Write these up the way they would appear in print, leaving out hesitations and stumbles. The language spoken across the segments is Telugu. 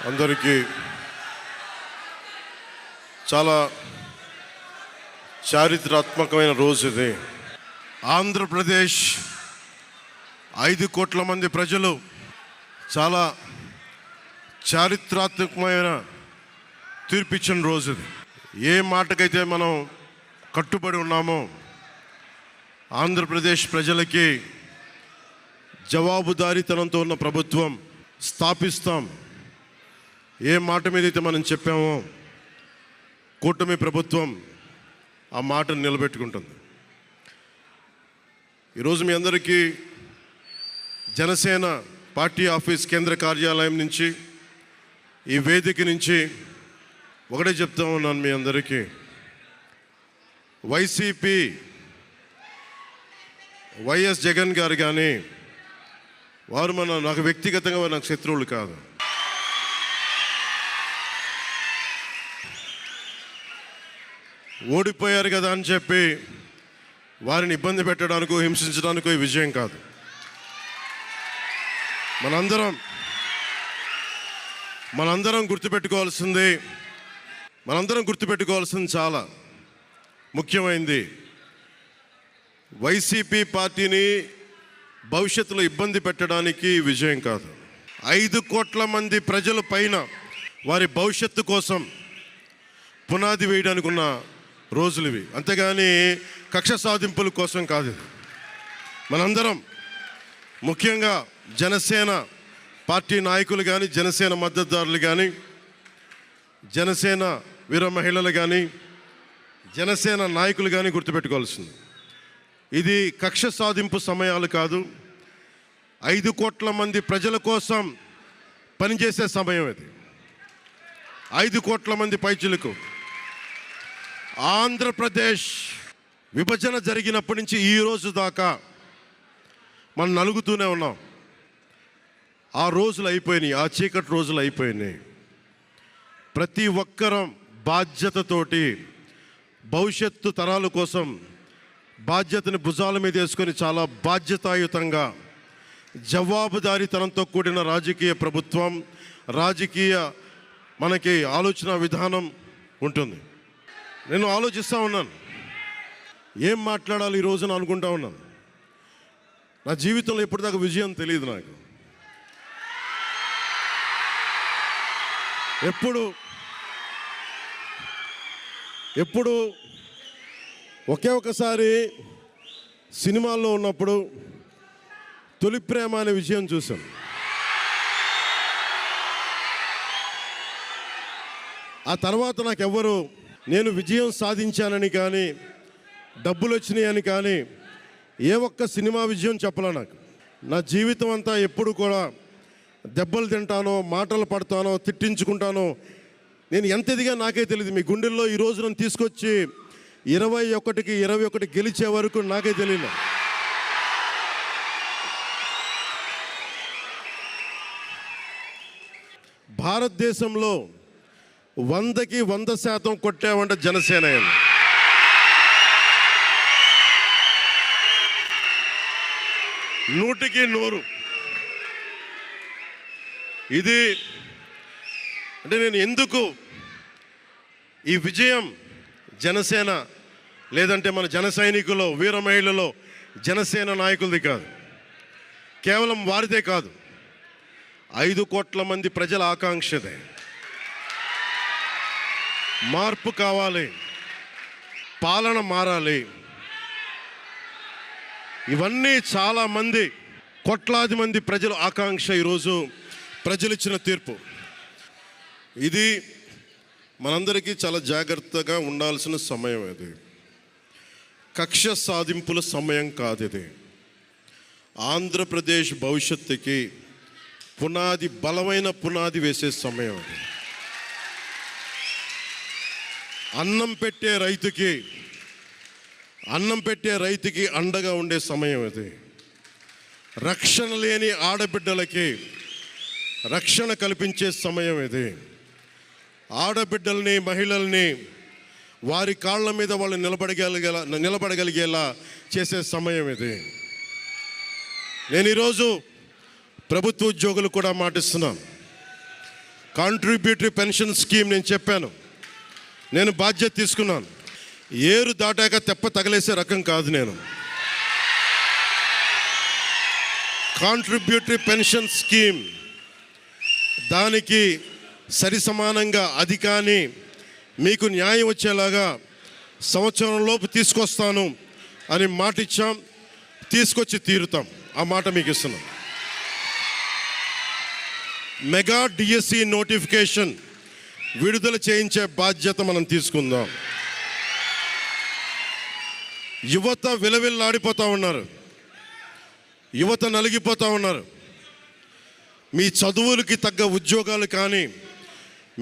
అందరికీ చాలా చారిత్రాత్మకమైన రోజు ఇది. ఆంధ్రప్రదేశ్ 5 కోట్ల మంది ప్రజలు చాలా చారిత్రాత్మకమైన తీర్పిచ్చిన రోజు ఇది. ఏ మాటకైతే మనం కట్టుబడి ఉన్నామో ఆంధ్రప్రదేశ్ ప్రజలకి జవాబుదారీతనంతో ఉన్న ప్రభుత్వం స్థాపిస్తాం. ఏ మాట మీద అయితే మనం చెప్పామో కూటమి ప్రభుత్వం ఆ మాటను నిలబెట్టుకుంటుంది. ఈరోజు మీ అందరికీ జనసేన పార్టీ ఆఫీస్ కేంద్ర కార్యాలయం నుంచి ఈ వేదిక నుంచి ఒకటే చెప్తా ఉన్నాను మీ అందరికీ, వైసీపీ వైఎస్ జగన్ గారు కానీ వారు నాకు వ్యక్తిగతంగా నాకు శత్రువులు కాదు. ఓడిపోయారు కదా అని చెప్పి వారిని ఇబ్బంది పెట్టడానికో హింసించడానికో ఈ విజయం కాదు. మనందరం గుర్తుపెట్టుకోవాల్సింది చాలా ముఖ్యమైనది. వైసీపీ పార్టీని భవిష్యత్తులో ఇబ్బంది పెట్టడానికి విజయం కాదు. 5 కోట్ల మంది ప్రజల పైన వారి భవిష్యత్తు కోసం పునాది వేయడానికి ఉన్న రోజులు ఇవి, అంతేగాని కక్ష సాధింపుల కోసం కాదు. మనందరం ముఖ్యంగా జనసేన పార్టీ నాయకులు కానీ, జనసేన మద్దతుదారులు కానీ, జనసేన వీర మహిళలు కానీ, జనసేన నాయకులు కానీ గుర్తుపెట్టుకోవాల్సింది, ఇది కక్ష సాధింపు సమయాలు కాదు. 5 కోట్ల మంది ప్రజల కోసం పనిచేసే సమయం ఇది. 5 కోట్ల మంది పైచులకు ఆంధ్రప్రదేశ్ విభజన జరిగినప్పటి నుంచి ఈ రోజు దాకా మనం నలుగుతూనే ఉన్నాం. ఆ రోజులు అయిపోయినాయి, ఆ చీకటి రోజులు అయిపోయినాయి. ప్రతి ఒక్కరం బాధ్యతతోటి భవిష్యత్తు తరాల కోసం బాధ్యతని భుజాల మీద వేసుకొని చాలా బాధ్యతాయుతంగా జవాబుదారీతనంతో కూడిన రాజకీయ ప్రభుత్వం, రాజకీయ మనకి ఆలోచన విధానం ఉంటుంది. నేను ఆలోచిస్తూ ఉన్నాను, ఏం మాట్లాడాలి ఈ రోజున అనుకుంటా ఉన్నాను. నా జీవితంలో ఎప్పటిదాకా విజయం తెలియదు నాకు. ఎప్పుడు ఒకే ఒకసారి సినిమాల్లో ఉన్నప్పుడు తొలి ప్రేమ అనే విజయం చూశాను. ఆ తర్వాత నాకెవ్వరు నేను విజయం సాధించానని కానీ, డబ్బులు వచ్చినాయని కానీ ఏ ఒక్క సినిమా విజయం చెప్పలే నాకు. నా జీవితం అంతా ఎప్పుడు కూడా దెబ్బలు తింటానో, మాటలు పడతానో, తిట్టించుకుంటానో, నేను ఎంత ఎదిగా నాకే తెలియదు. మీ గుండెల్లో ఈ రోజు నన్ను తీసుకొచ్చి 21కి 21 గెలిచే వరకు నాకే తెలియదు. భారతదేశంలో 100కి 100% కొట్టామంటే జనసేన. 100కి 100. ఇది అంటే నేను ఎందుకు ఈ విజయం జనసేన లేదంటే మన జన సైనికులు, వీర మహిళలో జనసేన నాయకులది కాదు, కేవలం వారిదే కాదు, 5 కోట్ల మంది ప్రజల ఆకాంక్షదే. మార్పు కావాలి, పాలన మారాలి. ఇవన్నీ చాలామంది కోట్లాది మంది ప్రజల ఆకాంక్ష. ఈరోజు ప్రజలు ఇచ్చిన తీర్పు ఇది. మనందరికీ చాలా జాగ్రత్తగా ఉండాల్సిన సమయం ఇది. కక్ష సాధింపుల సమయం కాదు ఇది. ఆంధ్రప్రదేశ్ భవిష్యత్తుకి పునాది, బలమైన పునాది వేసే సమయం ఇది. అన్నం పెట్టే రైతుకి అండగా ఉండే సమయం ఇది. రక్షణ లేని ఆడబిడ్డలకి రక్షణ కల్పించే సమయం ఇది. ఆడబిడ్డల్ని, మహిళల్ని వారి కాళ్ళ మీద వాళ్ళు నిలబడగలిగేలా చేసే సమయం ఇది. నేను ఈరోజు ప్రభుత్వ ఉద్యోగులు కూడా మాటిస్తున్నాను, కాంట్రిబ్యూటరీ పెన్షన్ స్కీమ్ నేను చెప్పాను, నేను బాధ్యత తీసుకున్నాను. ఏరు దాటాక తెప్ప తగలేసే రకం కాదు నేను. కాంట్రిబ్యూటరీ పెన్షన్ స్కీమ్ దానికి సరి సమానంగా అది కానీ మీకు న్యాయం వచ్చేలాగా సంవత్సరంలోపు తీసుకొస్తాను అని మాట ఇచ్చాం, తీసుకొచ్చి తీరుతాం. ఆ మాట మీకు ఇస్తున్నాం. మెగా డిఎస్సి నోటిఫికేషన్ విడుదల చేయించే బాధ్యత మనం తీసుకుందాం. యువత విలవిల్లాడిపోతూ ఉన్నారు, యువత నలిగిపోతూ ఉన్నారు. మీ చదువులకి తగ్గ ఉద్యోగాలు కానీ,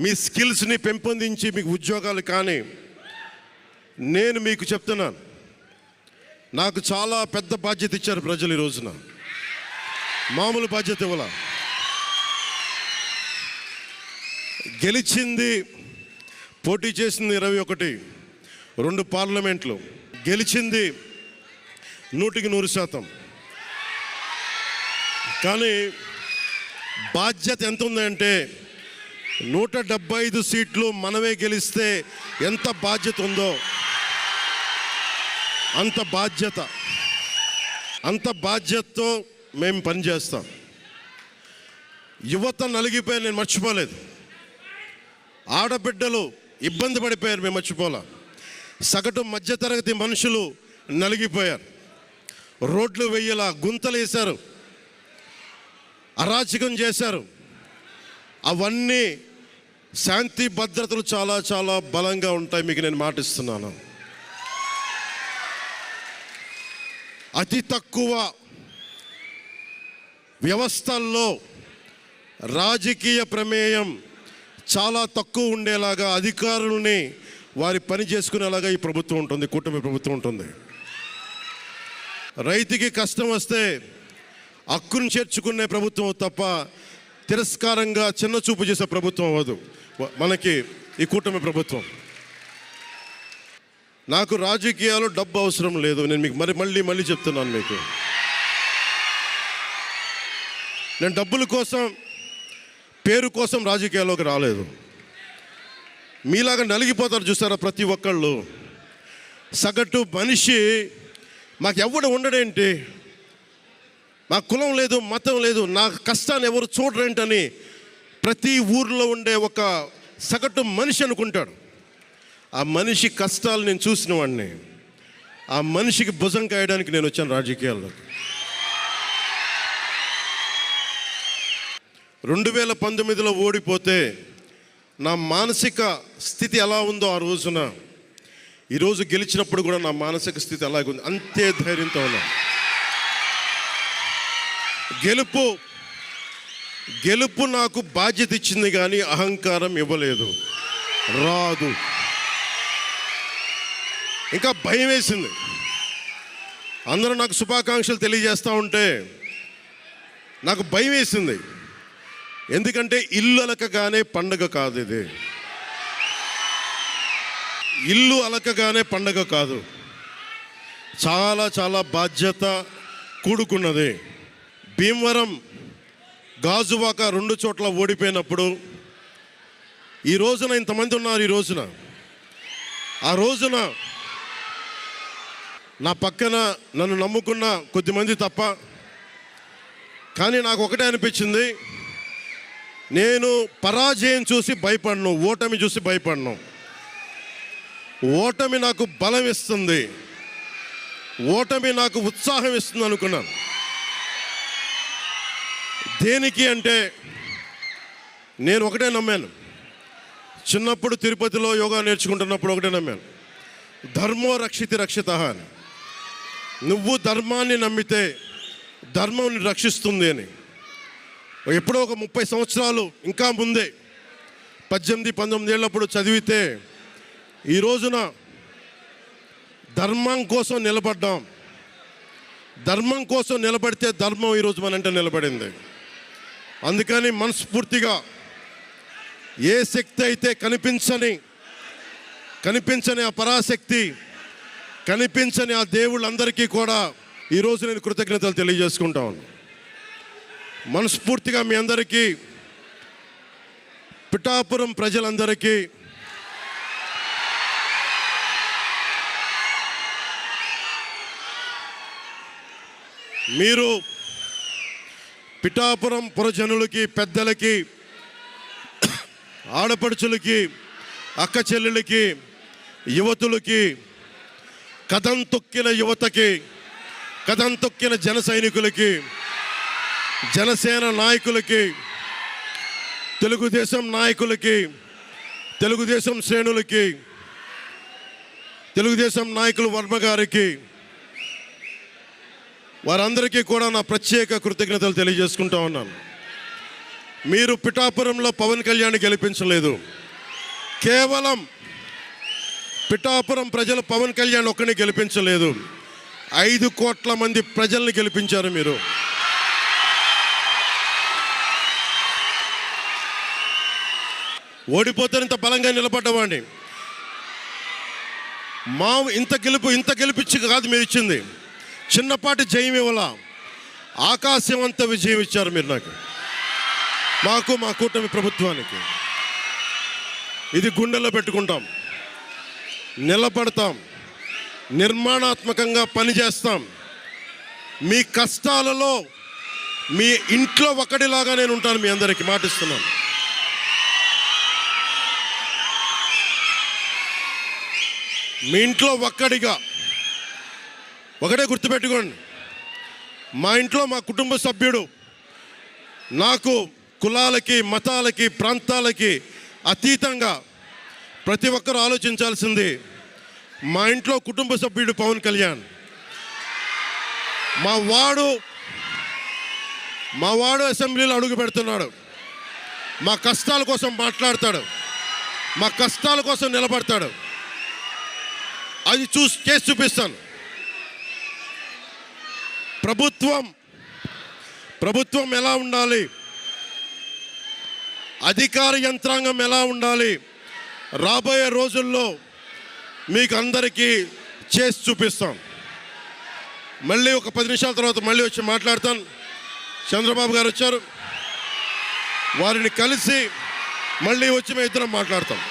మీ స్కిల్స్ని పెంపొందించి మీకు ఉద్యోగాలు కానీ, నేను మీకు చెప్తున్నాను, నాకు చాలా పెద్ద బాధ్యత ఇచ్చారు ప్రజలు. ఈ రోజున మామూలు బాధ్యత ఇవ్వాల. గెలిచింది, పోటీ చేసింది 21, 2 పార్లమెంట్లు గెలిచింది 100%. కానీ బాధ్యత ఎంత ఉందంటే 175 సీట్లు మనమే గెలిస్తే ఎంత బాధ్యత ఉందో అంత బాధ్యతతో మేము పనిచేస్తాం. యువత నలిగిపోయి నేను మర్చిపోలేదు. ఆడబిడ్డలు ఇబ్బంది పడిపోయారు, మేము మర్చిపోలే. సగటు మధ్యతరగతి మనుషులు నలిగిపోయారు. రోడ్లు వెయ్యలా, గుంతలు వేశారు, అరాచకం చేశారు. అవన్నీ శాంతి భద్రతలు చాలా చాలా బలంగా ఉంటాయి, మీకు నేను మాటిస్తున్నాను. అతి తక్కువ వ్యవస్థల్లో రాజకీయ ప్రమేయం చాలా తక్కువ ఉండేలాగా, అధికారులని వారి పని చేసుకునేలాగా ఈ ప్రభుత్వం ఉంటుంది, కూటమి ప్రభుత్వం ఉంటుంది. రైతుకి కష్టం వస్తే హక్కును చేర్చుకునే ప్రభుత్వం తప్ప తిరస్కారంగా చిన్న చూపు చేసే ప్రభుత్వం అవ్వదు మనకి ఈ కూటమి ప్రభుత్వం. నాకు రాజకీయాలు డబ్బు అవసరం లేదు. నేను మీకు మళ్ళీ చెప్తున్నాను, మీకు నేను డబ్బుల కోసం, పేరు కోసం రాజకీయాల్లోకి రాలేదు. మీలాగా నలిగిపోతారు చూసారా ప్రతి ఒక్కళ్ళు. సగటు మనిషి మాకు ఎవడు ఉండడేంటి, మా కులం లేదు, మతం లేదు, నా కష్టాన్ని ఎవరు చూడరేంటని ప్రతి ఊర్లో ఉండే ఒక సగటు మనిషి అనుకుంటాడు. ఆ మనిషి కష్టాలు నేను చూసిన వాడిని. ఆ మనిషికి భుజం కాయడానికి నేను వచ్చాను రాజకీయాల్లో. 2019లో ఓడిపోతే నా మానసిక స్థితి ఎలా ఉందో ఆ రోజున, ఈరోజు గెలిచినప్పుడు కూడా నా మానసిక స్థితి అలాగే ఉంది. అంతే ధైర్యంతో ఉన్నా. గెలుపు నాకు బాధ్యత ఇచ్చింది కానీ అహంకారం ఇవ్వలేదు, రాదు. ఇంకా భయం వేసింది. అందరూ నాకు శుభాకాంక్షలు తెలియజేస్తూ ఉంటే నాకు భయం వేసింది. ఎందుకంటే ఇల్లు అలకగానే పండగ కాదు ఇది. ఇల్లు అలకగానే పండగ కాదు, చాలా చాలా బాధ్యత కూడుకున్నది. భీమవరం, గాజువాక 2 చోట్ల ఓడిపోయినప్పుడు ఈ రోజున ఇంతమంది ఉన్నారు. ఆ రోజున నా పక్కన నన్ను నమ్ముకున్న కొద్దిమంది తప్ప. కానీ నాకు ఒకటే అనిపించింది, నేను పరాజయం చూసి భయపడను, ఓటమి చూసి భయపడను. ఓటమి నాకు బలం ఇస్తుంది, ఓటమి నాకు ఉత్సాహం ఇస్తుంది అనుకున్నాను. దేనికి అంటే నేను ఒకటే నమ్మాను. చిన్నప్పుడు తిరుపతిలో యోగా నేర్చుకుంటున్నప్పుడు ఒకటే నమ్మాను, ధర్మో రక్షితి రక్షిత అని. నువ్వు ధర్మాన్ని నమ్మితే ధర్మం రక్షిస్తుంది అని. ఎప్పుడో ఒక 30 సంవత్సరాలు ఇంకా ముందే 18-19 ఏళ్ళప్పుడు చదివితే ఈ రోజున ధర్మం కోసం నిలబడ్డాం. ధర్మం కోసం నిలబడితే ధర్మం ఈరోజు మనంటే నిలబడింది. అందుకని మనస్ఫూర్తిగా ఏ శక్తి అయితే కనిపించని ఆ పరాశక్తి, కనిపించని ఆ దేవుళ్ళందరికీ కూడా ఈరోజు నేను కృతజ్ఞతలు తెలియజేసుకుంటాను. మనస్ఫూర్తిగా మీ అందరికీ పిఠాపురం ప్రజలందరికీ మీరు పిఠాపురం పురజనులకి, పెద్దలకి, ఆడపడుచులకి, అక్క చెల్లెలకి, యువతులకి, కథం తొక్కిన యువతకి, కథం తొక్కిన జన సైనికులకి, జనసేన నాయకులకి, తెలుగుదేశం నాయకులకి, తెలుగుదేశం శ్రేణులకి, తెలుగుదేశం నాయకులు వర్మ గారికి, వారందరికీ కూడా నా ప్రత్యేక కృతజ్ఞతలు తెలియజేసుకుంటా ఉన్నాను. మీరు పిఠాపురంలో పవన్ కళ్యాణ్ గెలిపించలేదు. కేవలం పిఠాపురం ప్రజలు పవన్ కళ్యాణ్ ఒక్కడిని గెలిపించలేదు, 5 కోట్ల మంది ప్రజల్ని గెలిపించారు మీరు. ఓడిపోతే ఇంత బలంగా నిలబడ్డవాడిని. ఇంత గెలిపించి కాదు మీరు ఇచ్చింది, చిన్నపాటి జయం ఇవ్వాల, ఆకాశవంత విజయం ఇచ్చారు మీరు నాకు, మా కూటమి ప్రభుత్వానికి. ఇది గుండెల్లో పెట్టుకుంటాం, నిలబడతాం, నిర్మాణాత్మకంగా పనిచేస్తాం. మీ కష్టాలలో మీ ఇంట్లో ఒకటిలాగా నేను ఉంటాను, మీ అందరికీ మాటిస్తున్నాను. మీ ఇంట్లో ఒక్కడిగా, ఒకటే గుర్తుపెట్టుకోండి, మా ఇంట్లో మా కుటుంబ సభ్యుడు. నాకు కులాలకి, మతాలకి, ప్రాంతాలకి అతీతంగా ప్రతి ఒక్కరు ఆలోచించాల్సింది, మా ఇంట్లో కుటుంబ సభ్యుడు పవన్ కళ్యాణ్. మా వాడు అసెంబ్లీలో అడుగు పెడుతున్నాడు, మా కష్టాల కోసం మాట్లాడతాడు, మా కష్టాల కోసం నిలబడతాడు. అది చేసి చూపిస్తాను. ప్రభుత్వం ఎలా ఉండాలి, అధికార యంత్రాంగం ఎలా ఉండాలి, రాబోయే రోజుల్లో మీకు అందరికీ చేసి చూపిస్తాం. మళ్ళీ ఒక 10 నిమిషాల తర్వాత మళ్ళీ వచ్చి మాట్లాడతాను. చంద్రబాబు గారు వచ్చారు, వారిని కలిసి మళ్ళీ వచ్చి మేము ఇద్దరం మాట్లాడతాం.